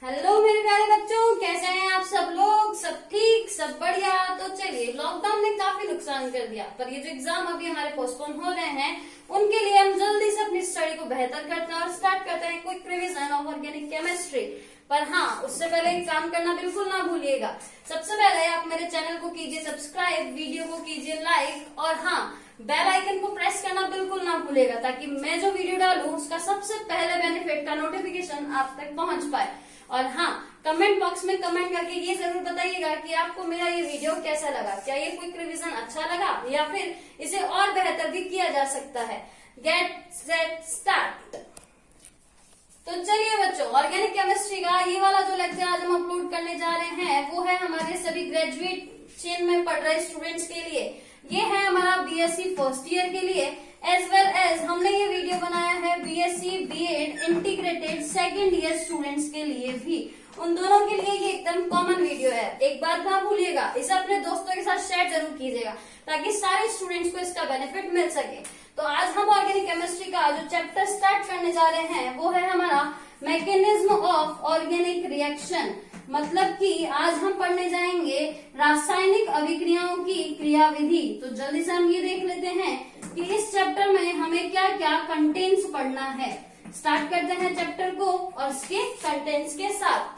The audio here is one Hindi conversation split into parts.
हेलो मेरे प्यारे बच्चों, कैसे हैं आप सब लोग? सब ठीक, सब बढ़िया। तो चलिए, लॉकडाउन ने काफी नुकसान कर दिया, पर ये जो एग्जाम अभी हमारे पोस्टपोन हो रहे हैं उनके लिए हम जल्दी से अपनी स्टडी को बेहतर करते हैं और स्टार्ट करते हैं quick revision of organic chemistry. पर हाँ, उससे पहले एक काम करना बिल्कुल ना भूलिएगा। सबसे पहले आप मेरे चैनल को कीजिए सब्सक्राइब, वीडियो को कीजिए लाइक और हाँ, बेल आइकन को प्रेस करना बिल्कुल ना भूलिएगा, ताकि मैं जो वीडियो डालूं उसका सबसे पहले बेनिफिट का नोटिफिकेशन आप तक पहुंच पाए। और हाँ, कमेंट बॉक्स में कमेंट करके ये जरूर बताइएगा कि आपको मेरा ये वीडियो कैसा लगा। क्या ये क्विक रिवीजन अच्छा लगा या फिर इसे और बेहतर भी किया जा सकता है। Get set start. तो चलिए बच्चों, ऑर्गेनिक केमिस्ट्री का ये वाला जो लेक्चर आज हम अपलोड करने जा रहे हैं वो है हमारे सभी ग्रेजुएट चेन में पढ़ रहे स्टूडेंट्स के लिए। ये है हमारा बीएससी फर्स्ट ईयर के लिए, एज वेल एज हमने ये वीडियो बनाया है BSc BEd integrated second year students के लिए भी। उन दोनों के लिए ये एकदम कॉमन वीडियो है। एक बात ना भूलिएगा, इसे अपने दोस्तों के साथ शेयर जरूर कीजिएगा ताकि सारे स्टूडेंट्स को इसका बेनिफिट मिल सके। तो आज हम ऑर्गेनिक केमिस्ट्री का जो चैप्टर स्टार्ट करने जा रहे हैं वो है हमारा मैकेनिज्म ऑफ ऑर्गेनिक रिएक्शन। मतलब कि आज हम पढ़ने जाएंगे रासायनिक अभिक्रियाओं की क्रियाविधि। तो जल्दी से हम ये देख लेते हैं कि इस चैप्टर में हमें क्या क्या कंटेंट्स पढ़ना है। स्टार्ट करते हैं चैप्टर को और इसके कंटेंट्स के साथ।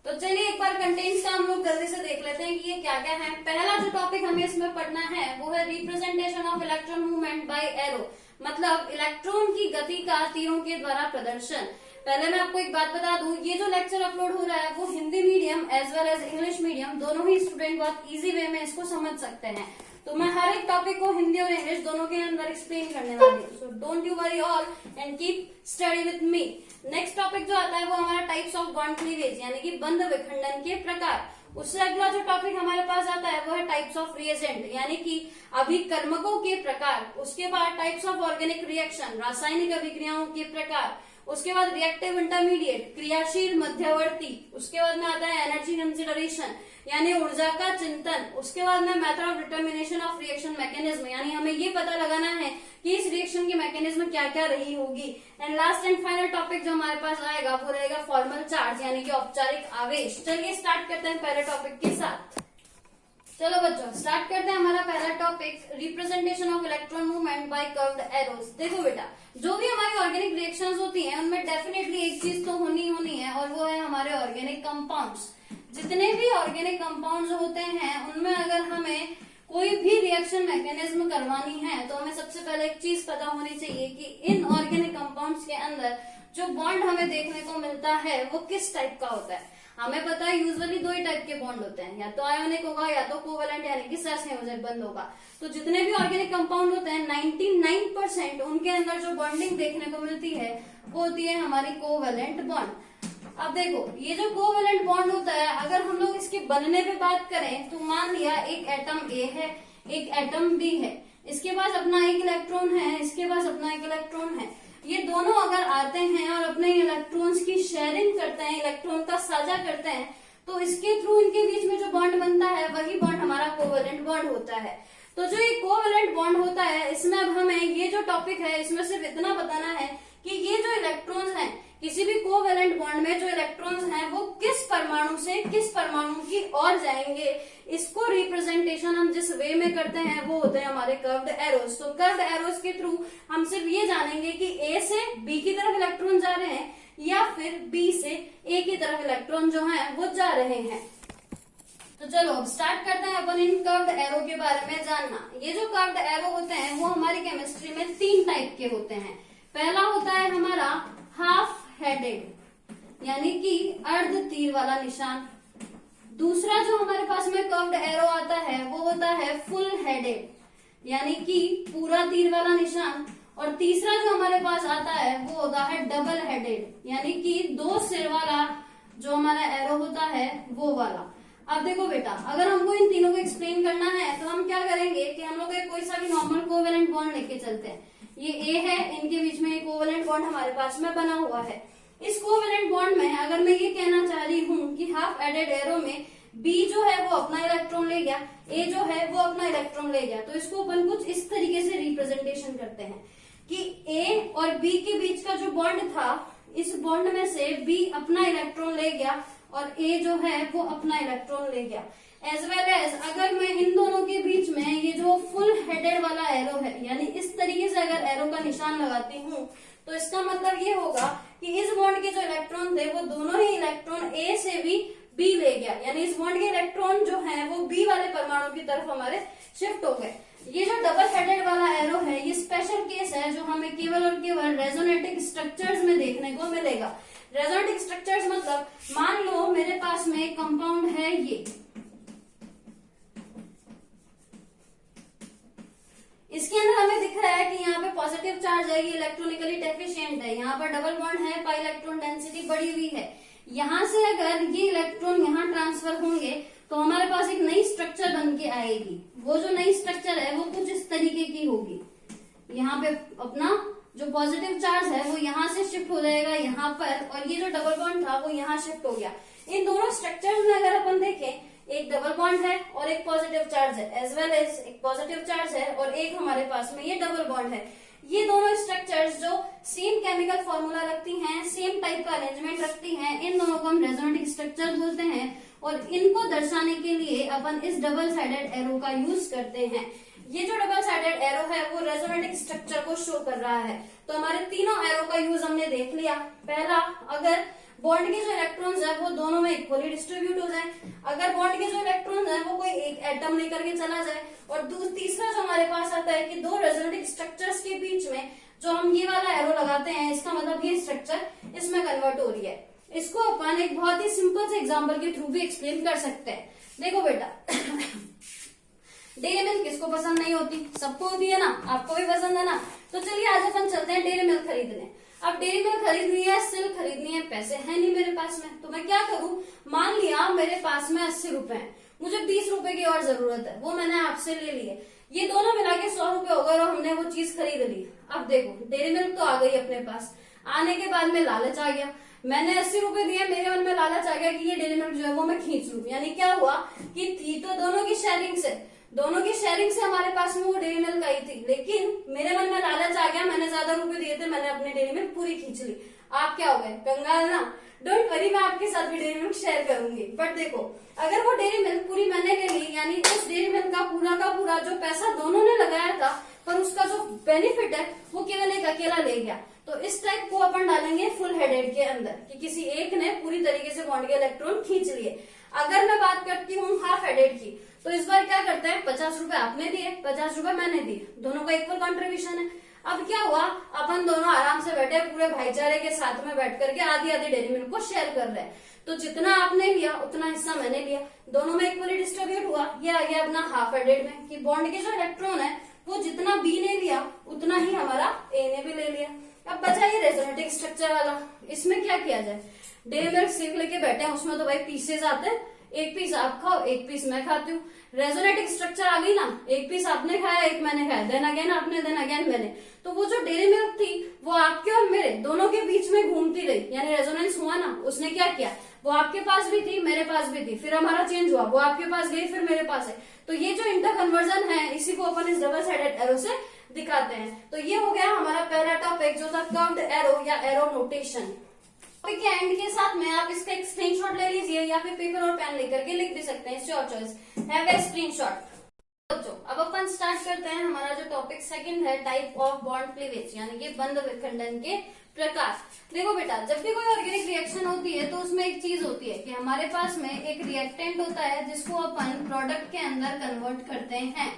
तो चलिए एक बार कंटेंट्स का हम लोग जल्दी से देख लेते हैं कि ये क्या क्या है। पहला जो टॉपिक हमें इसमें पढ़ना है वो है representation of electron movement by arrow. मतलब इलेक्ट्रॉन की गति का तीरों के द्वारा प्रदर्शन। पहले मैं आपको एक बात बता दूं, ये जो लेक्चर अपलोड हो रहा है वो Hindi medium as well as English medium दोनों ही स्टूडेंट बहुत इजी वे में इसको समझ सकते हैं। तो मैं हर एक टॉपिक को हिंदी और इंग्लिश दोनों के अंदर एक्सप्लेन करने वाली हूँ। So don't you worry all and keep study with me. Next topic जो आता है वो हमारा टाइप्स ऑफ बॉन्ड क्लीवेज, यानी कि बंध विखंडन के प्रकार। उससे अगला जो टॉपिक हमारे पास आता है वो है टाइप्स ऑफ रिएजेंट, यानी कि अभिकर्मकों के प्रकार। उसके बाद टाइप्स ऑफ ऑर्गेनिक रिएक्शन, रासायनिक अभिक्रियाओं के प्रकार। उसके बाद रिएक्टिव इंटरमीडिएट, क्रियाशील मध्यवर्ती। उसके बाद में आता है एनर्जी कंसिडरेशन, यानी ऊर्जा का चिंतन। उसके बाद में method of determination of reaction mechanism, यानी हमें ये पता लगाना है कि इस रिएक्शन की मैकेनिज्म क्या क्या रही होगी। And last and final topic जो हमारे पास आएगा वो रहेगा फॉर्मल चार्ज, यानी कि औपचारिक आवेश। चलिए स्टार्ट करते हैं पहले टॉपिक के साथ। चलो बच्चों, स्टार्ट करते हैं हमारा पहला topic, representation of electron movement by curved arrows. देखो बेटा, जो भी हमारी ऑर्गेनिक रिएक्शंस होती हैं उनमें डेफिनेटली एक चीज तो होनी है और वो है हमारे ऑर्गेनिक कंपाउंड्स। जितने भी ऑर्गेनिक कंपाउंड्स होते हैं उनमें अगर हमें कोई भी रिएक्शन मैकेनिज्म करवानी है तो हमें सबसे पहले एक चीज पता होनी चाहिए कि इन ऑर्गेनिक कंपाउंड्स के अंदर जो बॉन्ड हमें देखने को मिलता है वो किस टाइप का होता है। हमें पता है यूजुअली दो ही टाइप के बॉन्ड होते हैं, या तो आयोनिक होगा या तो कोवेलेंट, यानी कि सहसंयोजक बंध होगा। तो जितने भी ऑर्गेनिक कंपाउंड होते हैं 99% उनके अंदर जो बॉन्डिंग देखने को मिलती है वो होती है हमारी कोवेलेंट बॉन्ड। अब देखो, ये जो कोवेलेंट बॉन्ड होता है, अगर हम लोग इसके बनने पे बात करें तो मान लिया एक एटम ए है, एक एटम बी है, इसके पास अपना एक इलेक्ट्रॉन है, इसके पास अपना एक इलेक्ट्रॉन है। ये दोनों अगर आते हैं और अपने इलेक्ट्रॉन्स की शेयरिंग करते हैं, इलेक्ट्रॉन का साझा करते हैं, तो इसके थ्रू इनके बीच में जो बॉन्ड बनता है वही बॉन्ड हमारा कोवेलेंट बॉन्ड होता है। तो जो ये कोवेलेंट बॉन्ड होता है, इसमें अब हमें ये जो टॉपिक है इसमें सिर्फ इतना बताना है कि ये जो इलेक्ट्रॉन्स हैं, किसी भी कोवेलेंट बॉन्ड में जो इलेक्ट्रॉन्स हैं वो किस परमाणु से किस परमाणु की ओर जाएंगे, इसको रिप्रेजेंटेशन हम जिस वे में करते हैं वो होते हैं हमारे कर्व्ड एरोज। तो कर्व्ड एरोज के थ्रू हम सिर्फ ये जानेंगे कि ए से बी की तरफ इलेक्ट्रॉन जा रहे हैं या फिर बी से ए की तरफ इलेक्ट्रॉन जो है वो जा रहे हैं। तो चलो अब स्टार्ट करते हैं अपन इन कर्व्ड एरो के बारे में जानना। ये जो कर्व्ड एरो होते हैं वो हमारी केमिस्ट्री में 3 टाइप के होते हैं। पहला होता है हमारा हाफ हेडेड, यानी कि अर्ध तीर वाला निशान। दूसरा जो हमारे पास में कर्व्ड एरो आता है वो होता है फुल हेडेड, यानी कि पूरा तीर वाला निशान। और तीसरा जो हमारे पास आता है वो होता है डबल हेडेड, यानी कि 2 सिर वाला जो हमारा एरो होता है वो वाला। अब देखो बेटा, अगर हमको इन तीनों को एक्सप्लेन करना है तो हम क्या करेंगे कि हम लोग कोई सा भी नॉर्मल कोवेलेंट बॉन्ड लेके चलते हैं। ये ए है, इनके बीच में एक कोवेलेंट बॉन्ड हमारे पास में बना हुआ है। इस कोवेलेंट बॉन्ड में अगर मैं ये कहना चाह रही हूँ कि हाफ एडेड एरो में बी जो है वो अपना इलेक्ट्रॉन ले गया, ए जो है वो अपना इलेक्ट्रॉन ले गया, तो इसको अपन कुछ इस तरीके से रिप्रेजेंटेशन करते हैं कि ए और बी के बीच का जो बॉन्ड था इस बॉन्ड में से बी अपना इलेक्ट्रॉन ले गया और ए जो है वो अपना इलेक्ट्रॉन ले गया। एज वेल एज अगर मैं इन दोनों के बीच में ये जो फुल हेडेड वाला एरो है, यानी इस तरीके से अगर एरो का निशान लगाती हूँ, तो इसका मतलब ये होगा कि इस बॉन्ड के जो इलेक्ट्रॉन थे वो दोनों ही इलेक्ट्रॉन ए से भी बी ले गया, यानी इस बॉन्ड के इलेक्ट्रॉन जो है वो बी वाले परमाणु की तरफ हमारे शिफ्ट हो गए। ये जो डबल हेडेड वाला एरो है ये स्पेशल केस है जो हमें केवल और केवल रेजोनेटिक स्ट्रक्चर्स में देखने को मिलेगा। रेजोनेटिक स्ट्रक्चर्स मतलब मान लो मेरे पास में एक कंपाउंड है, ये इसके अंदर हमें दिख रहा है कि यहाँ पे पॉजिटिव चार्ज है, ये इलेक्ट्रॉनिकली डेफिशिएंट है, यहाँ पर डबल बॉन्ड है, पाई इलेक्ट्रॉन डेंसिटी बढ़ी हुई है। यहाँ से अगर ये इलेक्ट्रॉन यहाँ ट्रांसफर होंगे तो हमारे पास एक नई स्ट्रक्चर बन के आएगी। वो जो नई स्ट्रक्चर है वो कुछ इस तरीके की होगी। यहाँ पे अपना जो पॉजिटिव चार्ज है वो यहाँ से शिफ्ट हो जाएगा यहाँ पर, और ये जो डबल बॉन्ड था वो यहाँ शिफ्ट हो गया। इन दोनों स्ट्रक्चर्स में अगर अपन देखें, एक डबल बॉन्ड है और एक पॉजिटिव चार्ज है, एज वेल एज एक पॉजिटिव चार्ज है और एक हमारे पास में ये डबल बॉन्ड है। ये दोनों स्ट्रक्चर्स जो सेम केमिकल फॉर्मूला रखती हैं, सेम टाइप का अरेंजमेंट रखती हैं, इन दोनों को हम रेजोनेटिक स्ट्रक्चर बोलते हैं। और इनको दर्शाने के लिए अपन इस डबल साइडेड एरो का यूज करते हैं। ये जो डबल साइडेड एरो है वो रेजोनेटिक स्ट्रक्चर को शो कर रहा है। तो हमारे तीनों एरो का यूज हमने देख लिया। पहला, अगर बॉन्ड के जो इलेक्ट्रॉन्स है वो दोनों में इक्वली डिस्ट्रीब्यूट हो जाए, अगर बॉन्ड के जो इलेक्ट्रॉन्स है वो कोई एक एटम लेकर के चला जाए, और तीसरा जो हमारे पास आता है कि दो रेजोनेटिक स्ट्रक्चर्स के बीच में जो हम ये वाला एरो लगाते हैं, इसका मतलब ये स्ट्रक्चर इसमें कन्वर्ट हो रही है। इसको अपन एक बहुत ही सिंपल से एग्जाम्पल के थ्रू भी एक्सप्लेन कर सकते हैं। देखो बेटा, डेयरी मिल्क किसको पसंद नहीं होती? सबको होती है ना, आपको भी पसंद है ना। तो चलिए आज अपन चलते हैं डेयरी मिल्क खरीदने। अब डेयरी मिल्क खरीदनी है, सिल्क खरीदनी है, पैसे है नहीं मेरे पास में, तो मैं क्या करूं? मान लिया मेरे पास में 80 रुपए है, मुझे 20 रुपए की और जरूरत है, वो मैंने आपसे ले लिए, ये दोनों मिला के 100 रुपए हो गए और हमने वो चीज खरीद ली। अब देखो डेयरी मिल्क तो आ गई अपने पास, आने के बाद में लालच आ गया, मैंने 80 रुपए दिए, मेरे मन में लालच आ गया कि ये डेयरी मिल्क जो है वो मैं खींच लूं। यानी क्या हुआ कि थी तो दोनों की शेयरिंग से हमारे पास में वो डेयरी मिल्क आई थी, लेकिन मेरे मन में लालच आ गया, मैंने ज्यादा रुपए दिए थे, मैंने अपनी डेयरी मिल्क पूरी खींच ली। आप क्या हो गए? कंगाल ना। डोंट वरी, मैं आपके साथ भी डेयरी मिल्क शेयर करूंगी। बट देखो, अगर वो डेयरी मिल्क पूरी मैंने ले ली, यानी उस डेयरी मिल्क का पूरा जो पैसा दोनों ने लगाया था, पर उसका जो बेनिफिट है वो केवल एक अकेला ले गया। तो इस टाइप को अपन डालेंगे फुल हेडेड के अंदर कि किसी एक ने पूरी तरीके से बॉन्ड के इलेक्ट्रॉन खींच लिए। अगर मैं बात करती हूँ हाफ हेडेड की, तो इस बार क्या करते हैं, 50 रुपए आपने दिए, 50 रुपए मैंने दिए, दोनों का इक्वल कंट्रीब्यूशन है। अब क्या हुआ, अपन दोनों आराम से बैठे पूरे भाईचारे के साथ में बैठ करके आधी आधी डेयरी मिल्क को शेयर कर रहे हैं। तो जितना आपने लिया उतना हिस्सा मैंने लिया, दोनों में इक्वली डिस्ट्रीब्यूट हुआ। ये आ गया अपना हाफ हेडेड में कि बॉन्ड के जो इलेक्ट्रॉन है वो जितना बी ने लिया उतना ही हमारा ए ने भी ले लिया। अब बचा ये रेजोनेटिक स्ट्रक्चर वाला, इसमें क्या किया जाए? डेयरी मिल्क सिर्फ लेके बैठे हैं, उसमें तो भाई पीसेज आते हैं, एक पीस आप खाओ, एक पीस मैं खाती हूँ। रेजोनेटिक स्ट्रक्चर आ गई ना, एक पीस आपने खाया, एक मैंने खाया, देन अगेन आपने, देन अगेन मैंने। तो वो जो डेयरी मिल्क थी वो आपके और मेरे दोनों के बीच में घूमती रही, यानी रेजोनेंस हुआ ना। उसने क्या किया, वो आपके पास भी थी, मेरे पास भी थी, फिर हमारा चेंज हुआ, वो आपके पास गई, फिर मेरे पास है। तो ये जो इंटर कन्वर्जन है, इसी को अपन इस डबल साइडेड एरो से दिखाते हैं। तो ये हो गया हमारा पहला टॉपिक जो था कर्व्ड एरो या एरो नोटेशन। टॉपिक के एंड के साथ में आप इसका एक स्क्रीनशॉट ले लीजिए या फिर पेपर और पेन लेकर के लिख भी सकते हैं, your choice. Have a screenshot. बच्चों अब अपन स्टार्ट करते हैं हमारा जो टॉपिक सेकंड है, टाइप ऑफ बॉन्ड क्लीवेज, यानी कि बंध विखंडन के प्रकार। देखो बेटा, जब भी कोई ऑर्गेनिक रिएक्शन होती है तो उसमें एक चीज होती है कि हमारे पास में एक रिएक्टेंट होता है जिसको अपन प्रोडक्ट के अंदर कन्वर्ट करते हैं।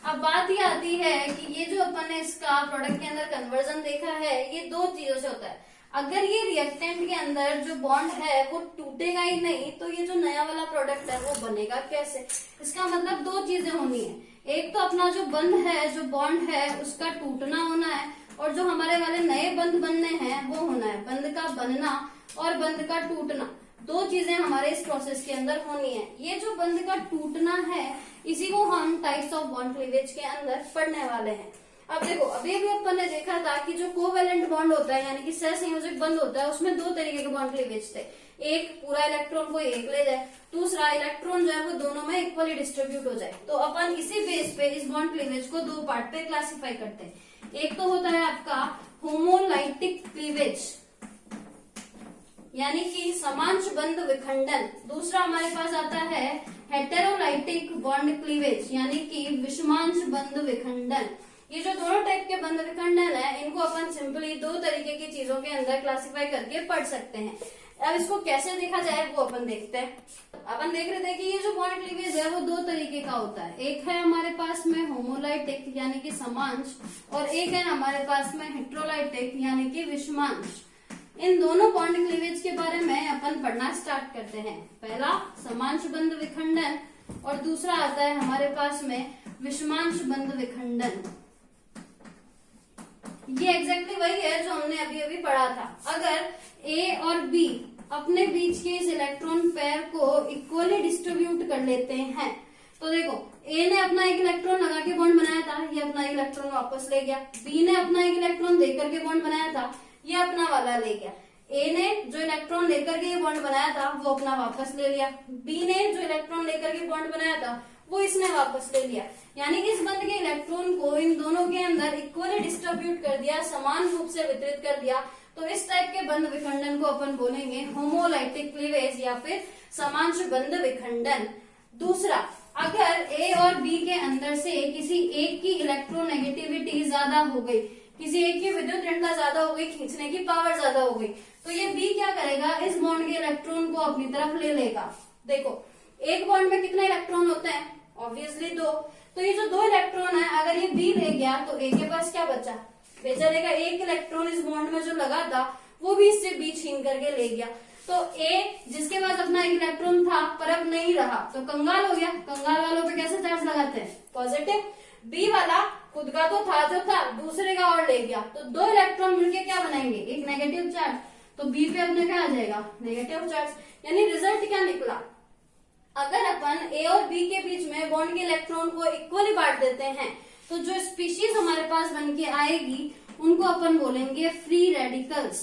अब बात ये आती है कि ये जो अपन ने इसका प्रोडक्ट के अंदर कन्वर्जन देखा है, ये दो चीजों से होता है। अगर ये रिएक्टेंट के अंदर जो बॉन्ड है वो टूटेगा ही नहीं, तो ये जो नया वाला प्रोडक्ट है वो बनेगा कैसे? इसका मतलब दो चीजें होनी है, एक तो अपना जो बंध है, जो बॉन्ड है, उसका टूटना होना है, और जो हमारे वाले नए बंध बनने हैं वो होना है। बंध का बनना और बंध का टूटना, दो चीजें हमारे इस प्रोसेस के अंदर होनी है। ये जो बंध का टूटना है, इसी को हम टाइप्स ऑफ बॉन्ड क्लीवेज के अंदर पढ़ने वाले हैं। अब देखो, अभी भी अपन ने देखा था कि जो कोवेलेंट बॉन्ड होता है, यानी कि सहसंयोजक बंध होता है, उसमें दो तरीके के बॉन्ड क्लीवेज थे। एक पूरा इलेक्ट्रॉन को एक ले जाए, दूसरा इलेक्ट्रॉन जो है वो दोनों में इक्वली डिस्ट्रीब्यूट हो जाए। तो अपन इसी बेस पे इस बॉन्ड क्लीवेज को दो पार्ट पे क्लासिफाई करते हैं। एक तो होता है आपका होमोलाइटिक क्लीवेज, यानी कि समांश बंध विखंडन। दूसरा हमारे पास आता है हेटेरोलाइटिक बॉन्ड क्लीवेज, यानी कि विषमांश बंध विखंडन। ये जो दोनों टाइप के बंध विखंडन है, इनको अपन सिंपली दो तरीके की चीजों के अंदर क्लासिफाई करके पढ़ सकते हैं। अब इसको कैसे देखा जाए वो अपन देखते हैं। अपन देख रहे थे कि ये जो बॉन्ड क्लीवेज है वो दो तरीके का होता है। एक है हमारे पास में होमोलाइटिक यानी कि समांश, और एक है हमारे पास में हेटेरोलाइटिक यानी कि विषमांश। इन दोनों बॉन्ड क्लीवेज के बारे में अपन पढ़ना स्टार्ट करते हैं। पहला समांश बंध विखंडन और दूसरा आता है हमारे पास में विषमांश बंध विखंडन। ये एग्जैक्टली वही है जो हमने अभी अभी पढ़ा था। अगर ए और बी अपने बीच के इस इलेक्ट्रॉन पेयर को इक्वली डिस्ट्रीब्यूट कर लेते हैं, तो देखो ए ने अपना एक इलेक्ट्रॉन लगा के बॉन्ड बनाया था, ये अपना इलेक्ट्रॉन वापस ले गया। बी ने अपना एक इलेक्ट्रॉन देकर के बॉन्ड बनाया था, ये अपना वाला ले गया। ए ने जो इलेक्ट्रॉन लेकर के ये बॉन्ड बनाया था वो अपना वापस ले लिया। बी ने जो इलेक्ट्रॉन लेकर के बॉन्ड बनाया था वो इसने वापस ले लिया। यानी इस बंध के इलेक्ट्रॉन को इन दोनों के अंदर इक्वली डिस्ट्रीब्यूट कर दिया, समान रूप से वितरित कर दिया। तो इस टाइप के बंध विखंडन को अपन बोलेंगे होमोलाइटिक क्लीवेज या फिर समांश बंध विखंडन। दूसरा, अगर ए और बी के अंदर से किसी एक की इलेक्ट्रोनेगेटिविटी ज्यादा हो गई, किसी एक की विद्युत ऋणता ज्यादा हो गई, खींचने की पावर ज्यादा हो गई, तो ये बी क्या करेगा, इस बॉन्ड के इलेक्ट्रॉन को अपनी तरफ ले लेगा। देखो एक बॉन्ड में कितने इलेक्ट्रॉन होते हैं, ऑब्वियसली दो। तो ये जो दो इलेक्ट्रॉन है, अगर ये बी ले गया तो ए के पास क्या बचा, बेचारेगा एक इलेक्ट्रॉन इस बॉन्ड में जो लगा था वो भी इससे बी छीन करके ले गया। तो ए जिसके पास अपना एक इलेक्ट्रॉन था पर अब नहीं रहा तो कंगाल हो गया। कंगाल वालों पे कैसे चार्ज लगाते हैं, पॉजिटिव। बी वाला खुद का तो था जो था, दूसरे का और ले गया, तो दो इलेक्ट्रॉन मिलके क्या बनाएंगे, एक नेगेटिव चार्ज। तो बी पे अपने क्या आ जाएगा, नेगेटिव चार्ज। यानी रिजल्ट क्या निकला, अगर अपन ए और बी के बीच में बॉन्ड के इलेक्ट्रॉन को इक्वली बांट देते हैं तो जो स्पीशीज हमारे पास बन के आएगी उनको अपन बोलेंगे फ्री रेडिकल्स।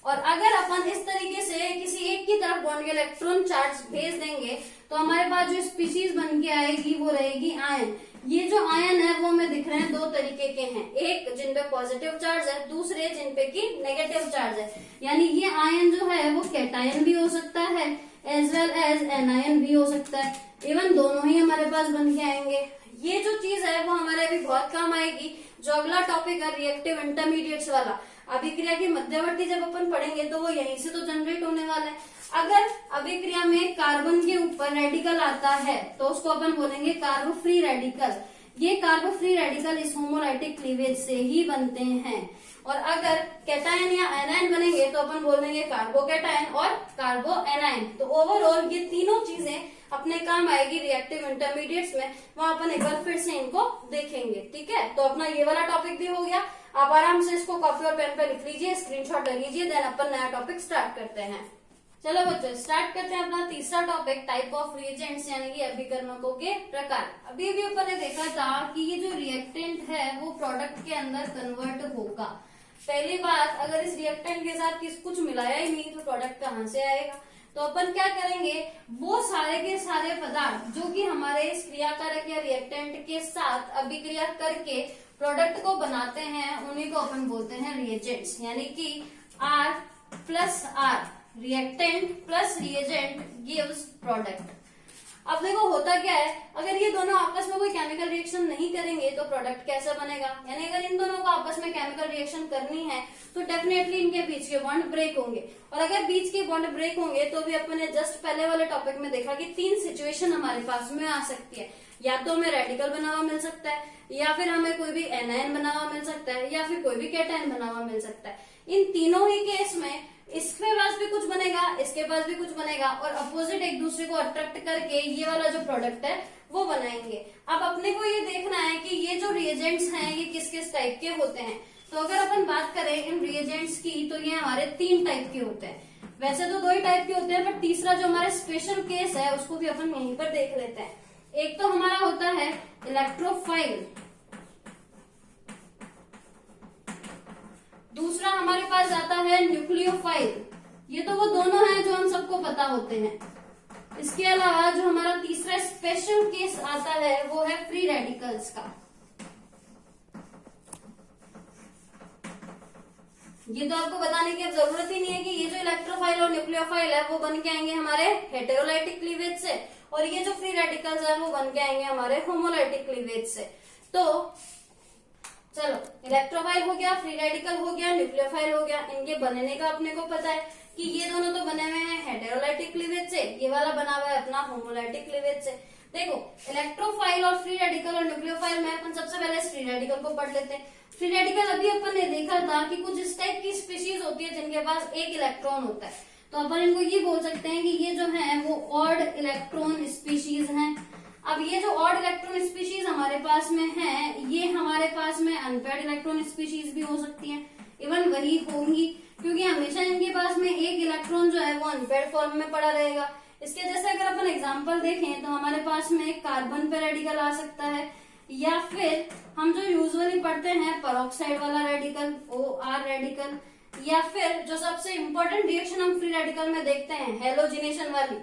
और अगर अपन इस तरीके से किसी एक की तरफ बॉन्ड के इलेक्ट्रॉन चार्ज भेज देंगे तो हमारे पास जो स्पीशीज बन के आएगी वो रहेगी आयन। ये जो आयन है वो हमें दिख रहे हैं दो तरीके के हैं, एक जिन पे पॉजिटिव चार्ज है, दूसरे जिन पे की नेगेटिव चार्ज है। यानी ये आयन जो है वो कैटायन भी हो सकता है एज वेल एज एनायन भी हो सकता है। इवन दोनों ही हमारे पास बन के आएंगे। ये जो चीज है वो हमारे अभी बहुत काम आएगी। जो अगला टॉपिक है रिएक्टिव इंटरमीडिएट्स वाला, अभिक्रिया के मध्यवर्ती जब अपन पढ़ेंगे तो वो यहीं से तो जनरेट होने वाला है। अगर अभिक्रिया में कार्बन के ऊपर रेडिकल आता है तो उसको अपन बोलेंगे कार्बो फ्री रेडिकल। ये कार्बो फ्री रेडिकल इस होमोलाइटिक क्लीवेज से ही बनते हैं। और अगर कैटायन या एनायन बनेंगे तो अपन बोल देंगे कार्बोकैटायन और कार्बो एनायन। तो ओवरऑल ये तीनों चीजें अपने काम आएगी रिएक्टिव इंटरमीडिएट्स में। वहां अपन एक बार फिर से इनको देखेंगे, ठीक है। तो अपना ये वाला टॉपिक भी हो गया। आप आराम से इसको कॉपी और पेन पे लिख लीजिए, स्क्रीनशॉट ले लीजिए, देन अपन नया टॉपिक स्टार्ट करते हैं। चलो बच्चों स्टार्ट करते हैं अपना तीसरा टॉपिक, टाइप ऑफ रिएजेंट्स यानी कि अभिकर्मकों के प्रकार। अभी भी अपन ने देखा था कि ये जो रिएक्टेंट है वो प्रोडक्ट के अंदर कन्वर्ट होगा। पहली बात, अगर इस रिएक्टेंट के साथ कुछ मिलाया ही नहीं तो प्रोडक्ट कहाँ से आएगा। तो अपन क्या करेंगे, वो सारे के सारे पदार्थ जो कि हमारे इस क्रियाकारक या रिएक्टेंट के साथ अभिक्रिया करके प्रोडक्ट को बनाते हैं उन्हीं को अपन बोलते हैं रिएजेंट्स। यानी कि R plus R, reactant plus reagent gives product. अब देखो होता क्या है, अगर ये दोनों आपस में कोई केमिकल रिएक्शन नहीं करेंगे तो प्रोडक्ट कैसा बनेगा। यानी अगर इन दोनों को आपस में केमिकल रिएक्शन करनी है तो डेफिनेटली इनके बीच के बॉन्ड ब्रेक होंगे। और अगर बीच के बॉन्ड ब्रेक होंगे तो भी अपन ने जस्ट पहले वाले टॉपिक में देखा कि तीन सिचुएशन हमारे पास में आ सकती है। या तो हमें रेडिकल बना हुआ मिल सकता है, या फिर हमें कोई भी एनायन बना हुआ मिल सकता है, या फिर कोई भी कैटायन बना हुआ मिल सकता है। इन तीनों ही केस में इसके पास भी कुछ बनेगा, इसके पास भी कुछ बनेगा, और अपोजिट एक दूसरे को अट्रैक्ट करके ये वाला जो प्रोडक्ट है वो बनाएंगे। अब अपने को ये देखना है कि ये जो रिएजेंट्स हैं ये किस किस टाइप के होते हैं। तो अगर अपन बात करें इन रिएजेंट्स की तो ये हमारे तीन टाइप के होते हैं। वैसे तो दो ही टाइप के होते हैं, बट तीसरा जो हमारा स्पेशल केस है उसको भी अपन यहीं पर देख लेते हैं। एक तो हमारा होता है इलेक्ट्रोफाइल, दूसरा हमारे पास आता है न्यूक्लियोफाइल। ये तो वो दोनों हैं जो हम सबको पता होते हैं। इसके अलावा जो हमारा तीसरा स्पेशल केस आता है वो है फ्री रेडिकल्स का। ये तो आपको बताने की अब जरूरत ही नहीं है कि ये जो इलेक्ट्रोफाइल और न्यूक्लियोफाइल है वो बन के आएंगे हमारे हेटेरोलाइटिक क्लीवेज से, और ये जो फ्री रेडिकल्स है वो बन के आएंगे हमारे होमोलाइटिक क्लीवेज से। तो चलो, इलेक्ट्रोफाइल हो गया, फ्री रेडिकल हो गया, न्यूक्लियोफाइल हो गया। इनके बनने का अपने को पता है कि ये दोनों तो बने हुए हैं हेटेरोलाइटिक क्लीवेज से, ये वाला बना हुआ है अपना होमोलाइटिक क्लीवेज से। देखो, इलेक्ट्रोफाइल और फ्री रेडिकल और न्यूक्लियोफाइल में अपन सबसे पहले फ्री रेडिकल को पढ़ लेते हैं। फ्री रेडिकल अभी अपन ने देखा था कि कुछ इस टाइप की स्पीशीज होती है जिनके पास एक इलेक्ट्रॉन होता है, तो अपन इनको ये बोल सकते हैं कि ये जो है वो ऑड इलेक्ट्रॉन स्पीशीज हैं। अब ये जो ऑड इलेक्ट्रॉन स्पीशीज हमारे पास में है, ये हमारे पास में अनपेयर्ड इलेक्ट्रॉन स्पीशीज भी हो सकती हैं, इवन वही होंगी, क्योंकि हमेशा इनके पास में एक इलेक्ट्रॉन जो है वो अनपेयर्ड फॉर्म में पड़ा रहेगा। इसके जैसे अगर अपन एग्जांपल देखें तो हमारे पास में एक कार्बन पे रेडिकल आ सकता है, या फिर हम जो यूजुअली पढ़ते हैं पेरोक्साइड वाला रेडिकल, OR रेडिकल, या फिर जो सबसे इम्पोर्टेंट रिएक्शन हम फ्री रेडिकल में देखते हैं हेलोजिनेशन वाली,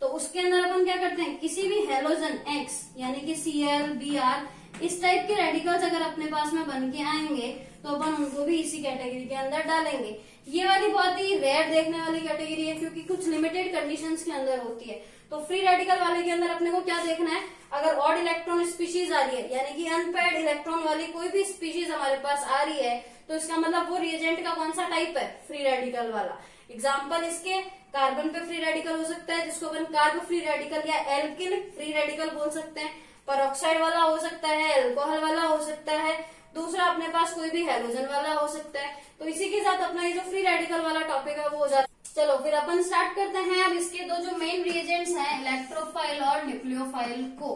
तो उसके अंदर अपन क्या करते हैं, किसी भी हेलोजन X यानी कि Cl, Br इस टाइप के रेडिकल्स अगर अपने पास में बन के आएंगे तो अपन उनको भी इसी कैटेगरी के अंदर डालेंगे। ये वाली बहुत ही रेयर देखने वाली कैटेगरी है, क्योंकि कुछ लिमिटेड कंडीशंस के अंदर होती है। तो फ्री रेडिकल वाले के अंदर अपने को क्या देखना है, अगर ऑड इलेक्ट्रॉन स्पीशीज आ रही है यानी कि अनपेयर्ड इलेक्ट्रॉन वाली कोई भी स्पीशीज हमारे पास आ रही है, तो इसका मतलब वो रिएजेंट का कौन सा टाइप है, फ्री रेडिकल वाला। एग्जाम्पल इसके कार्बन पे फ्री रेडिकल हो सकता है जिसको अपन कार्ब फ्री रेडिकल या एल्किल फ्री रेडिकल बोल सकते हैं, पेरोक्साइड वाला हो सकता है, अल्कोहल वाला हो सकता है, दूसरा अपने पास कोई भी हेलोजन वाला हो सकता है। तो इसी के साथ अपना ये जो फ्री रेडिकल वाला टॉपिक है वो हो जाता है। चलो फिर अपन स्टार्ट करते हैं अब इसके दो जो मेन रिएजेंट्स हैं, इलेक्ट्रोफाइल और न्यूक्लियोफाइल को।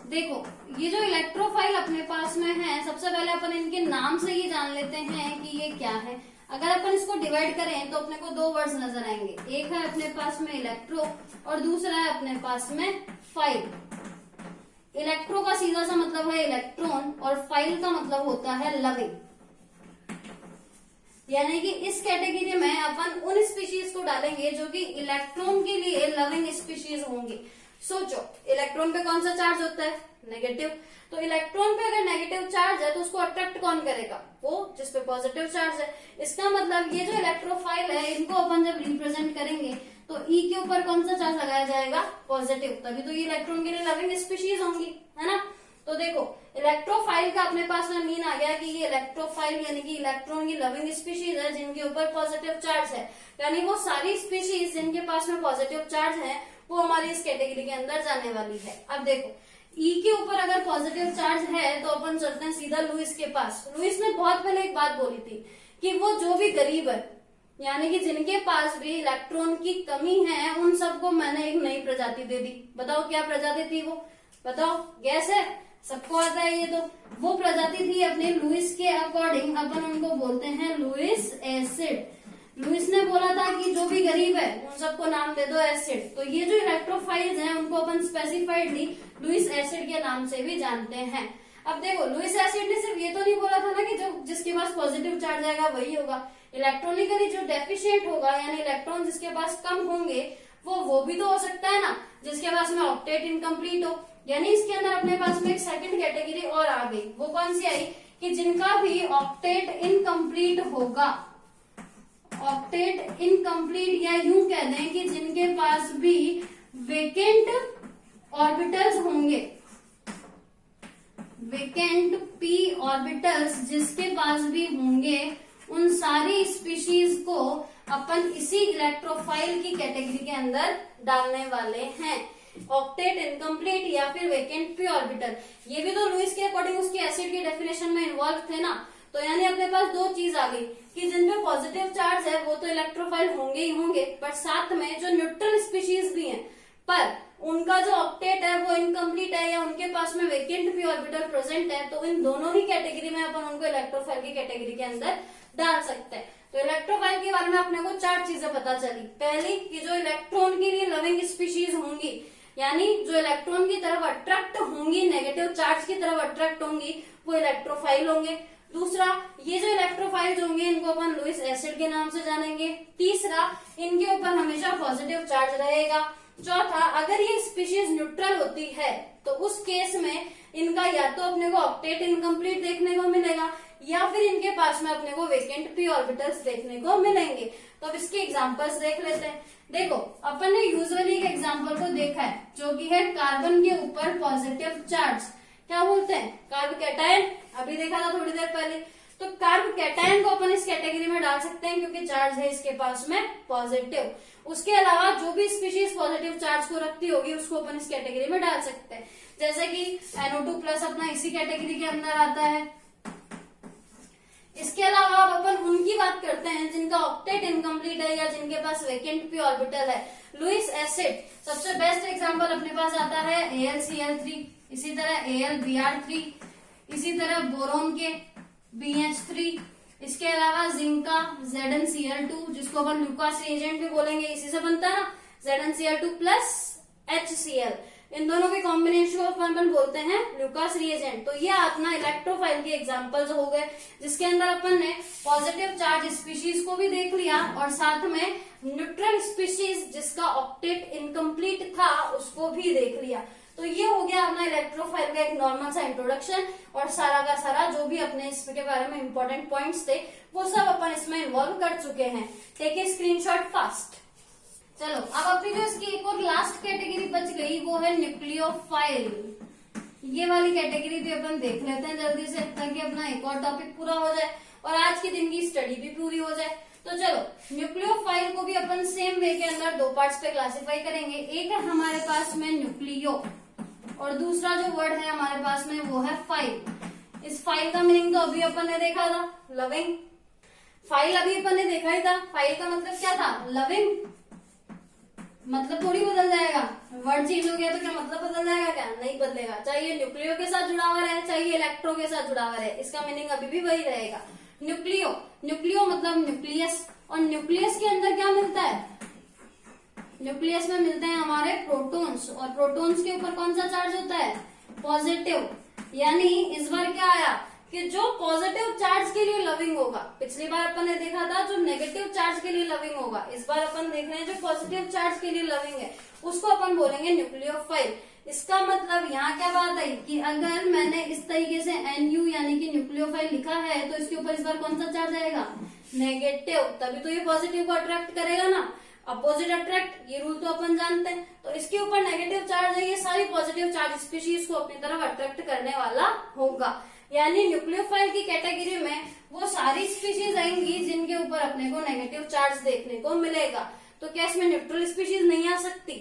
देखो, ये जो इलेक्ट्रोफाइल अपने पास में है, सबसे पहले अपन इनके नाम से ही जान लेते हैं कि ये क्या है। अगर अपन इसको डिवाइड करें तो अपने को दो वर्ड्स नजर आएंगे, एक है अपने पास में इलेक्ट्रो और दूसरा है अपने पास में फाइल। इलेक्ट्रो का सीधा सा मतलब है इलेक्ट्रॉन और फाइल का मतलब होता है लविंग, यानी कि इस कैटेगरी में अपन उन स्पीशीज को डालेंगे जो कि इलेक्ट्रॉन के लिए लविंग स्पीशीज होंगी। सोचो, इलेक्ट्रॉन पे कौन सा चार्ज होता है, नेगेटिव, तो इलेक्ट्रॉन पे अगर नेगेटिव चार्ज है तो उसको अट्रैक्ट कौन करेगा, वो जिसपे पॉजिटिव चार्ज है। इसका मतलब ये जो इलेक्ट्रोफाइल है इनको अपन जब रिप्रेजेंट करेंगे तो E के ऊपर कौन सा चार्ज लगाया जाएगा, पॉजिटिव, तभी तो ये इलेक्ट्रॉन के लिए लविंग स्पीशीज होंगी, है ना। तो देखो, इलेक्ट्रोफाइल का अपने पास में मीन आ गया कि ये इलेक्ट्रोफाइल यानी कि इलेक्ट्रॉन की लविंग स्पीशीज है जिनके ऊपर पॉजिटिव चार्ज है, यानी वो सारी स्पीशीज जिनके पास में पॉजिटिव चार्ज है वो हमारी इस कैटेगरी के अंदर जाने वाली है। अब देखो, E के ऊपर अगर पॉजिटिव चार्ज है तो अपन चलते हैं सीधा लुईस के पास। लुईस ने बहुत पहले एक बात बोली थी कि वो जो भी गरीब है यानी कि जिनके पास भी इलेक्ट्रॉन की कमी है उन सबको मैंने एक नई प्रजाति दे दी। बताओ क्या प्रजाति थी वो, बताओ, गैस है, सबको आता है ये तो। वो प्रजाति थी अपने लुईस के अकॉर्डिंग, अपन उनको बोलते हैं लुईस एसिड। लुईस ने बोला था कि जो भी गरीब है उन सबको नाम दे दो एसिड। तो ये जो इलेक्ट्रोफाइल्स हैं उनको अपन स्पेसिफाइडली लुईस एसिड के नाम से भी जानते हैं। अब देखो, लुईस एसिड ने सिर्फ ये तो नहीं बोला था ना कि जो जिसके पास पॉजिटिव चार्ज आएगा वही होगा। इलेक्ट्रॉनिकली जो डेफिशिएंट होगा यानी इलेक्ट्रॉन जिसके पास कम होंगे वो भी तो हो सकता है ना, जिसके पास में ऑक्टेट इनकम्प्लीट हो। यानी इसके अंदर अपने पास में एक सेकंड कैटेगरी और आ गई, वो कौन सी आई कि जिनका भी ऑक्टेट इनकम्प्लीट होगा। ऑक्टेट इनकम्प्लीट, या यूं कह दें कि जिनके पास भी वेकेंट ऑर्बिटल्स होंगे, वेकेंट p ऑर्बिटल्स जिसके पास भी होंगे, उन सारी स्पीशीज को अपन इसी इलेक्ट्रोफाइल की कैटेगरी के अंदर डालने वाले हैं। ऑक्टेट इनकम्प्लीट या फिर वेकेंट p ऑर्बिटल, ये भी तो लुईस के अकॉर्डिंग उसके एसिड की डेफिनेशन में इन्वॉल्व थे ना। तो यानी अपने पास दो चीज आ गई कि जिनपे पॉजिटिव चार्ज है वो तो इलेक्ट्रोफाइल होंगे ही होंगे, बट साथ में जो न्यूट्रल स्पीशीज भी हैं पर उनका जो ऑक्टेट है वो इनकम्प्लीट है या उनके पास में वेकेंट p ऑर्बिटल प्रेजेंट है, तो इन दोनों ही कैटेगरी में अपन उनको इलेक्ट्रोफाइल की कैटेगरी के अंदर डाल सकते हैं। तो इलेक्ट्रोफाइल के बारे में अपने को चार चीजें पता चली। पहली कि जो इलेक्ट्रॉन के लिए लविंग स्पीशीज होंगी यानी जो इलेक्ट्रॉन की तरफ अट्रैक्ट होंगी, नेगेटिव चार्ज की तरफ अट्रैक्ट होंगी, वो इलेक्ट्रोफाइल होंगे। दूसरा, ये जो इलेक्ट्रोफाइल होंगे इनको अपन लुईस एसिड के नाम से जानेंगे। तीसरा, इनके ऊपर हमेशा पॉजिटिव चार्ज रहेगा। चौथा, अगर ये स्पीशीज न्यूट्रल होती है तो उस केस में इनका या तो अपने को ऑक्टेट इनकम्प्लीट देखने को मिलेगा या फिर इनके पास में अपने को वेकेंट पी ऑर्बिटल्स देखने को मिलेंगे। तो अब इसके एग्जांपल्स देख लेते हैं। देखो अपन ने यूजुअली एक एग्जांपल को देखा है जो कि है कार्बन के ऊपर पॉजिटिव चार्ज, क्या बोलते हैं, कार्ब कैटायन, अभी देखा था थोड़ी देर पहले। तो कार्ब कैटायन को अपन इस कैटेगरी में डाल सकते हैं क्योंकि चार्ज है इसके पास में पॉजिटिव। उसके अलावा जो भी स्पीशीज पॉजिटिव चार्ज को रखती होगी उसको अपन इस कैटेगरी में डाल सकते हैं, जैसे कि NO2+ अपना इसी कैटेगरी के अंदर आता है। इसके अलावा अब अपन उनकी बात करते हैं जिनका ऑक्टेट इनकम्प्लीट है या जिनके पास वेकेंट पी ऑर्बिटल है। लुईस एसिड सबसे बेस्ट एग्जांपल अपने पास आता है AlCl3, इसी तरह AlBr3, इसी तरह बोरोन के BH3, इसके अलावा जिंक का ZnCl2 जिसको अपन लुकास रिएजेंट भी बोलेंगे, इसी से बनता है ना ZnCl2 प्लस HCl, इन दोनों के कॉम्बिनेशन को अपन बोलते हैं लुकास रिएजेंट। तो ये अपना इलेक्ट्रोफाइल के एग्जांपल्स हो गए जिसके अंदर अपन ने पॉजिटिव चार्ज स्पीशीज को भी देख लिया और साथ में न्यूट्रल स्पीशीज जिसका ऑक्टेट इनकम्प्लीट था उसको भी देख लिया। तो ये हो गया अपना इलेक्ट्रोफाइल का एक नॉर्मल सा इंट्रोडक्शन और सारा का सारा जो भी अपने इसके बारे में इंपॉर्टेंट पॉइंट्स थे वो सब अपन इसमें इन्वॉल्व कर चुके हैं। Take a screenshot fast. चलो अब अपनी जो इसकी एक और लास्ट कैटेगरी बच गई वो है न्यूक्लियोफाइल। ये वाली कैटेगरी भी अपन देख लेते हैं जल्दी से ताकि अपना एक और टॉपिक पूरा हो जाए और आज के दिन की स्टडी भी पूरी हो जाए। तो चलो न्यूक्लियोफाइल को भी अपन सेम वे के अंदर दो पार्ट्स पे क्लासिफाई करेंगे। एक है हमारे पास में न्यूक्लियो और दूसरा जो वर्ड है हमारे पास में वो है फाइल। इस फाइल का मीनिंग तो अभी अपन ने देखा था, लविंग। फाइल अभी अपन ने देखा ही था। फाइल का मतलब क्या था, लविंग। मतलब थोड़ी बदल जाएगा, वर्ड चेंज हो गया तो क्या मतलब बदल जाएगा, क्या नहीं बदलेगा। चाहे ये न्यूक्लियो के साथ जुड़ा हुआ रहे चाहे इलेक्ट्रो के साथ जुड़ा हुआ रहे, इसका मीनिंग अभी भी वही रहेगा। न्यूक्लियो, न्यूक्लियो मतलब न्यूक्लियस, और न्यूक्लियस के अंदर क्या मिलता है, न्यूक्लियस में मिलते हैं हमारे प्रोटॉन्स और प्रोटॉन्स के ऊपर कौन सा चार्ज होता है, पॉजिटिव। यानी इस बार क्या आया कि जो पॉजिटिव चार्ज के लिए लविंग होगा, पिछली बार अपन ने देखा था जो नेगेटिव चार्ज के लिए लविंग होगा, इस बार अपन देख रहे हैं जो पॉजिटिव चार्ज के लिए लविंग है उसको अपन बोलेंगे न्यूक्लियोफाइल। इसका मतलब यहाँ क्या बात आई कि अगर मैंने इस तरीके से NU यानी कि न्यूक्लियोफाइल लिखा है तो इसके ऊपर इस बार कौन सा चार्ज आएगा, नेगेटिव, तभी तो ये पॉजिटिव को अट्रैक्ट करेगा ना, अपोजिट अट्रैक्ट, ये रूल तो अपन जानते हैं। तो इसके ऊपर नेगेटिव चार्ज है, ये सारी पॉजिटिव चार्ज स्पीशीज को अपनी तरफ अट्रैक्ट करने वाला होगा। यानी न्यूक्लियोफाइल की कैटेगरी में वो सारी स्पीशीज आएंगी जिनके ऊपर अपने को नेगेटिव चार्ज देखने को मिलेगा। तो क्या इसमें न्यूट्रल स्पीशीज नहीं आ सकती,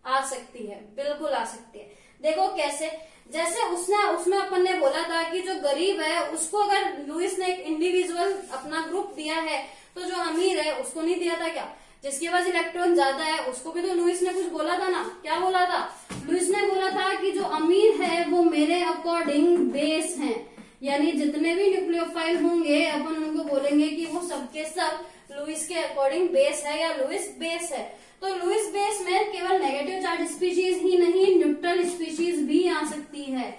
आ सकती है, बिल्कुल आ सकती है। देखो कैसे, जैसे उसमें अपन ने बोला था कि जो गरीब है उसको अगर लुईस ने एक इंडिविजुअल अपना ग्रुप दिया है तो जो अमीर है उसको नहीं दिया था क्या, जिसके पास इलेक्ट्रॉन ज्यादा है उसको भी तो लुईस ने कुछ बोला था ना। क्या बोला था, लुईस ने बोला था कि जो अमीर है वो मेरे अकॉर्डिंग बेस हैं, यानी जितने भी न्यूक्लियोफाइल होंगे अपन उनको बोलेंगे कि वो सबके सब लुईस के अकॉर्डिंग बेस है या लुईस बेस है। तो लुईस बेस में केवल नेगेटिव चार्ज स्पीशीज ही नहीं न्यूट्रल स्पीशीज भी आ सकती है।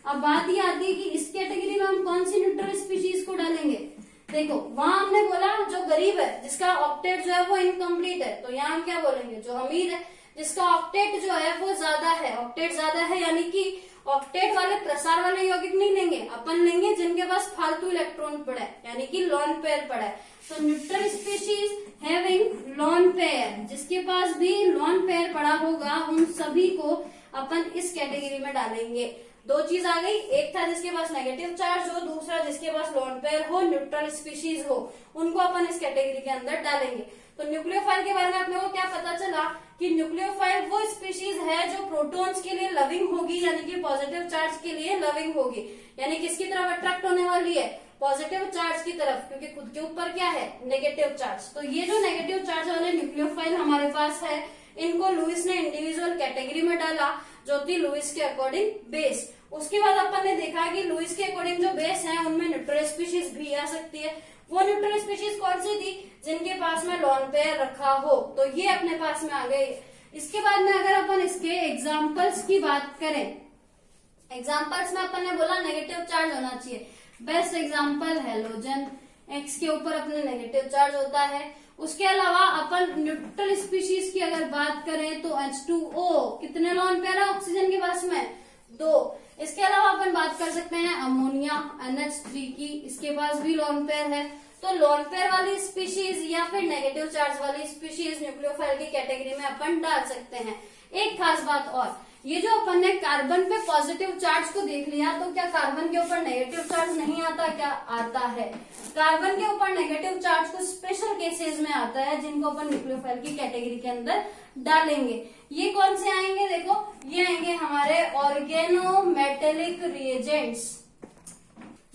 अब बात ये आती है कि इस कैटेगरी में हम कौन सी न्यूट्रल स्पीशीज को डालेंगे। देखो वहां हमने बोला जो गरीब है जिसका ऑक्टेट जो है वो इनकम्प्लीट है, तो यहाँ हम क्या बोलेंगे, जो अमीर है जिसका ऑक्टेट जो है वो ज्यादा है, ऑक्टेट ज्यादा है यानी कि ऑक्टेट वाले प्रसार वाले यौगिक नहीं लेंगे, अपन लेंगे जिनके पास फालतू इलेक्ट्रॉन पड़ा है यानी कि लॉन पेयर पड़ा है। तो neutral species having lone pair, जिसके पास भी लॉन पेयर पड़ा होगा उन सभी को अपन इस कैटेगरी में डालेंगे। दो चीज आ गई, एक था जिसके पास नेगेटिव चार्ज हो, दूसरा जिसके पास लॉन पेयर हो, न्यूट्रल स्पीशीज हो, उनको अपन इस कैटेगरी के अंदर डालेंगे। तो न्यूक्लियोफाइल के बारे में अपने को क्या पता चला कि न्यूक्लियोफाइल वो स्पीशीज है जो प्रोटॉन्स के लिए लविंग होगी यानी कि पॉजिटिव चार्ज के लिए लविंग होगी, यानी किसकी तरफ अट्रैक्ट होने वाली है, पॉजिटिव चार्ज की तरफ, क्योंकि खुद के ऊपर क्या है, नेगेटिव चार्ज। तो ये जो नेगेटिव चार्ज वाले न्यूक्लियोफाइल हमारे पास है इनको लुईस ने इंडिविजुअल कैटेगरी में डाला जो थी लुईस के अकॉर्डिंग बेस। उसके बाद अपन ने देखा कि लुईस के अकॉर्डिंग जो बेस है उनमें न्यूट्रल स्पीशीज भी आ सकती है। वो न्यूट्रल स्पीशीज कौन सी थी, जिनके पास में लॉन पेयर रखा हो, तो ये अपने पास में आ गए। इसके बाद में अगर अपन इसके एग्जाम्पल्स की बात करें, एग्जाम्पल्स में अपन ने बोला नेगेटिव चार्ज होना चाहिए। बेस्ट एग्जाम्पल हैलोजन, एक्स के ऊपर अपने नेगेटिव चार्ज होता है। उसके अलावा अपन न्यूट्रल स्पीशीज की अगर बात करें तो H2O, कितने लॉन पेयर है ऑक्सीजन के पास में, 2। इसके अलावा अपन बात कर सकते हैं अमोनिया NH3 की, इसके पास भी लोन पेयर है। तो लोन पेयर वाली स्पीशीज या फिर नेगेटिव चार्ज वाली स्पीशीज न्यूक्लियोफाइल की कैटेगरी में अपन डाल सकते हैं। एक खास बात और, ये जो अपन ने कार्बन पे पॉजिटिव चार्ज को देख लिया, तो क्या कार्बन के ऊपर नेगेटिव चार्ज नहीं आता? क्या आता है। कार्बन के ऊपर नेगेटिव चार्ज को स्पेशल केसेस में आता है, जिनको अपन न्यूक्लियोफाइल की कैटेगरी के अंदर डालेंगे। ये कौन से आएंगे? देखो, ये आएंगे हमारे ऑर्गेनोमेटेलिक रिएजेंट्स।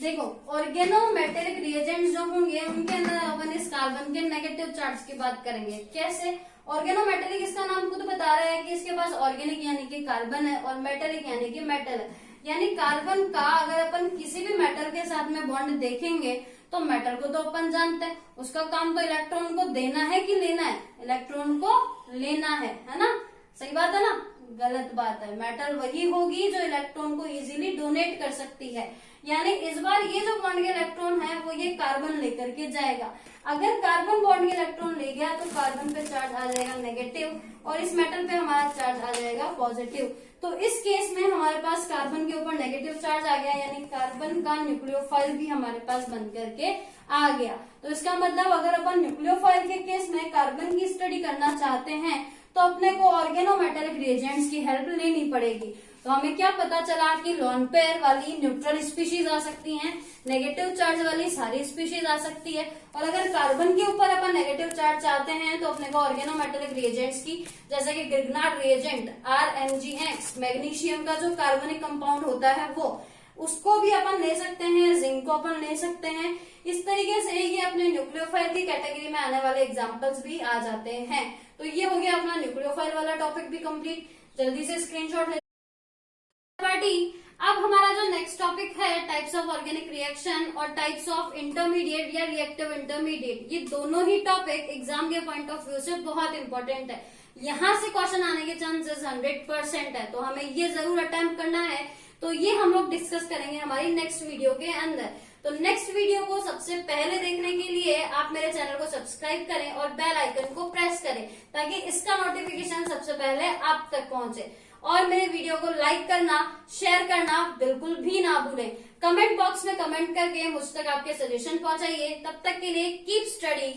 देखो, ऑर्गेनोमेटेलिक रिएजेंट्स जो होंगे उनके अंदर अपन इस कार्बन के नेगेटिव चार्ज की बात करेंगे। कैसे? ऑर्गेनोमेटेलिक, इसका नाम खुद बता रहा है कि इसके पास ऑर्गेनिक यानी कि कार्बन है और मेटेलिक यानी कि मेटल है। यानी कार्बन का अगर अपन किसी भी मेटल के साथ में बॉन्ड देखेंगे तो मेटल को तो अपन जानते हैं, उसका काम तो इलेक्ट्रॉन को देना है कि लेना है? इलेक्ट्रॉन को लेना है ना? सही बात है ना? गलत बात है। मेटल वही होगी जो इलेक्ट्रॉन को इजीली डोनेट कर सकती है। यानी इस बार ये जो बॉन्ड के इलेक्ट्रॉन है वो ये कार्बन लेकर के जाएगा। अगर कार्बन बॉन्ड के इलेक्ट्रॉन ले गया तो कार्बन पे चार्ज आ जाएगा नेगेटिव और इस मेटल पे हमारा चार्ज आ जाएगा पॉजिटिव। तो इस केस में हमारे पास कार्बन के ऊपर नेगेटिव चार्ज आ गया, यानी कार्बन का न्यूक्लियोफाइल भी हमारे पास बन करके आ गया। तो इसका मतलब अगर अपन न्यूक्लियोफाइल के केस में कार्बन की स्टडी करना चाहते हैं तो अपने को ऑर्गेनोमेटेलिक रिएजेंट्स की हेल्प लेनी पड़ेगी। तो हमें क्या पता चला कि लोन पेयर वाली न्यूट्रल स्पीशीज आ सकती हैं, नेगेटिव चार्ज वाली सारी स्पीशीज आ सकती है, और अगर कार्बन के ऊपर अपन नेगेटिव चार्ज चाहते हैं तो अपने को ऑर्गेनोमेटेलिक रिएजेंट्स की, जैसे कि ग्रिग्नार्ड रिएजेंट RMgX, मैग्नीशियम का जो कार्बनिक कंपाउंड होता है वो, उसको भी अपन ले सकते हैं, जिंक को अपन ले सकते हैं। इस तरीके से ये अपने न्यूक्लियोफाइल की कैटेगरी में आने वाले एग्जाम्पल्स भी आ जाते हैं। तो ये हो गया अपना न्यूक्लियोफाइल वाला टॉपिक भी कंप्लीट। जल्दी से स्क्रीनशॉट ले पार्टी। अब हमारा जो नेक्स्ट टॉपिक है टाइप्स ऑफ ऑर्गेनिक रिएक्शन और टाइप्स ऑफ इंटरमीडिएट या रिएक्टिव इंटरमीडिएट, ये दोनों ही टॉपिक एग्जाम के पॉइंट ऑफ व्यू से बहुत इंपॉर्टेंट है। यहाँ से क्वेश्चन आने के चांसेस 100% है, तो हमें ये जरूर अटेम्प्ट करना है। तो ये हम लोग डिस्कस करेंगे हमारी नेक्स्ट वीडियो के अंदर। तो नेक्स्ट वीडियो को सबसे पहले देखने के लिए आप मेरे चैनल को सब्सक्राइब करें और बेल आइकन को प्रेस करें, ताकि इसका नोटिफिकेशन सबसे पहले आप तक पहुंचे। और मेरे वीडियो को लाइक करना, शेयर करना बिल्कुल भी ना भूलें। कमेंट बॉक्स में कमेंट करके मुझ तक आपके सजेशन पहुंचाइए। तब तक के लिए कीप स्टडी।